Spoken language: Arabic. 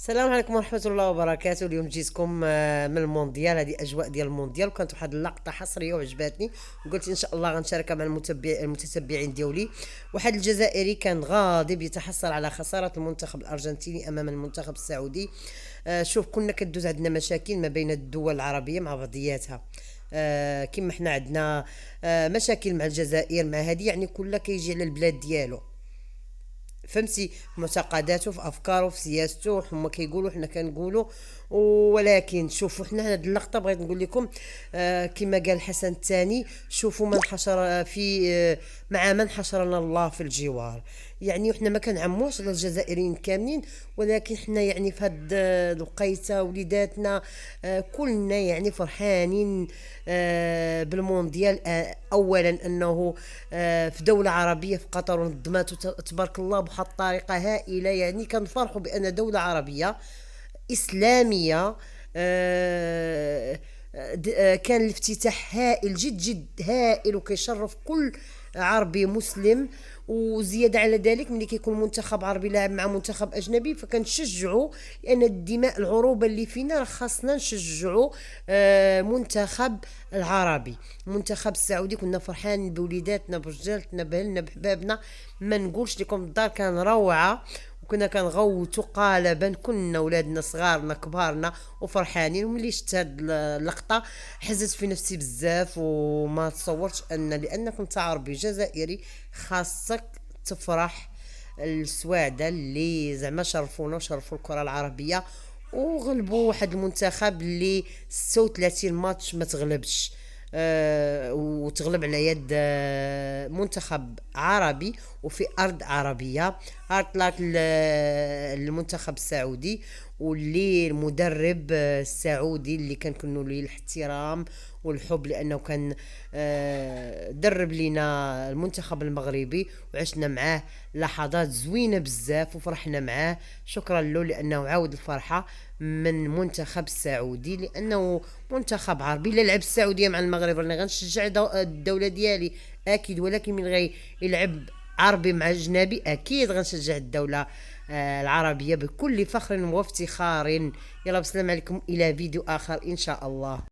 السلام عليكم ورحمة الله وبركاته. اليوم جيتكم من المونديال. هذه أجواء ديال المونديال، وكانت واحد اللقطة حصرية وعجباتني، وقلت إن شاء الله غنشاركها مع المتتبعين ديالي. واحد الجزائري كان غاضب يتحسر على خسارة المنتخب الأرجنتيني أمام المنتخب السعودي. شوف، كنا كدوز عندنا مشاكل ما بين الدول العربية مع بعضياتها. كما حنا عندنا مشاكل مع الجزائر، مع هذه يعني كلها كيجي على البلاد ديالو. فهمتي؟ في معتقداته، في افكاره، في سياسته، هما كيقولوا حنا كنقولوا. ولكن شوفوا، حنا هاد اللقطه بغيت نقول لكم، كما قال الحسن الثاني: شوفوا من حشر في مع من حشرنا الله في الجوار. يعني وحنا ما كنعموش على الجزائريين كاملين، ولكن حنا يعني في هاد الوقيته وليداتنا كلنا يعني فرحانين بالمونديال. اولا انه في دوله عربيه في قطر، ونظمات تبارك الله بواحد الطريقه هائله. يعني كنفرحوا بان دوله عربيه اسلاميه. كان الافتتاح هائل، جد جد هائل، وكيشرف كل عربي مسلم. وزياده على ذلك، ملي كيكون منتخب عربي لاعب مع منتخب اجنبي فكنشجعوا، لان الدماء العروبه اللي فينا راه خاصنا نشجعوا منتخب العربي. المنتخب السعودي كنا فرحانين بوليداتنا، برجالتنا، باهلنا، بحبابنا. ما نقولش لكم الدار كان روعه، وكنا كنغوتوا قالبا، كنا ولادنا صغارنا كبارنا وفرحانين. وملي شفت هاد اللقطه حزت في نفسي بزاف، وما تصورتش لان كنت عربي جزائري خاصك تفرح. السواعده اللي زعما شرفونا وشرفوا الكره العربيه، وغلبوا واحد المنتخب اللي 36 ماتش ما تغلبش. وتغلب على يد منتخب عربي وفي أرض عربية. طلعت المنتخب السعودي، واللي المدرب السعودي اللي كنكنوا ليه الاحترام والحب، لأنه كان درب لنا المنتخب المغربي، وعشنا معاه لحظات زوينة بزاف وفرحنا معاه. شكرا له لأنه عاود الفرحة من منتخب السعودي، لأنه منتخب عربي. لا لعب السعودية مع المغرب راني غنشجع الدولة ديالي أكيد، ولكن من غير يلعب عربي مع أجنبي أكيد غنشجع الدولة العربية بكل فخر وافتخار. يلا، بسلام عليكم، إلى فيديو آخر إن شاء الله.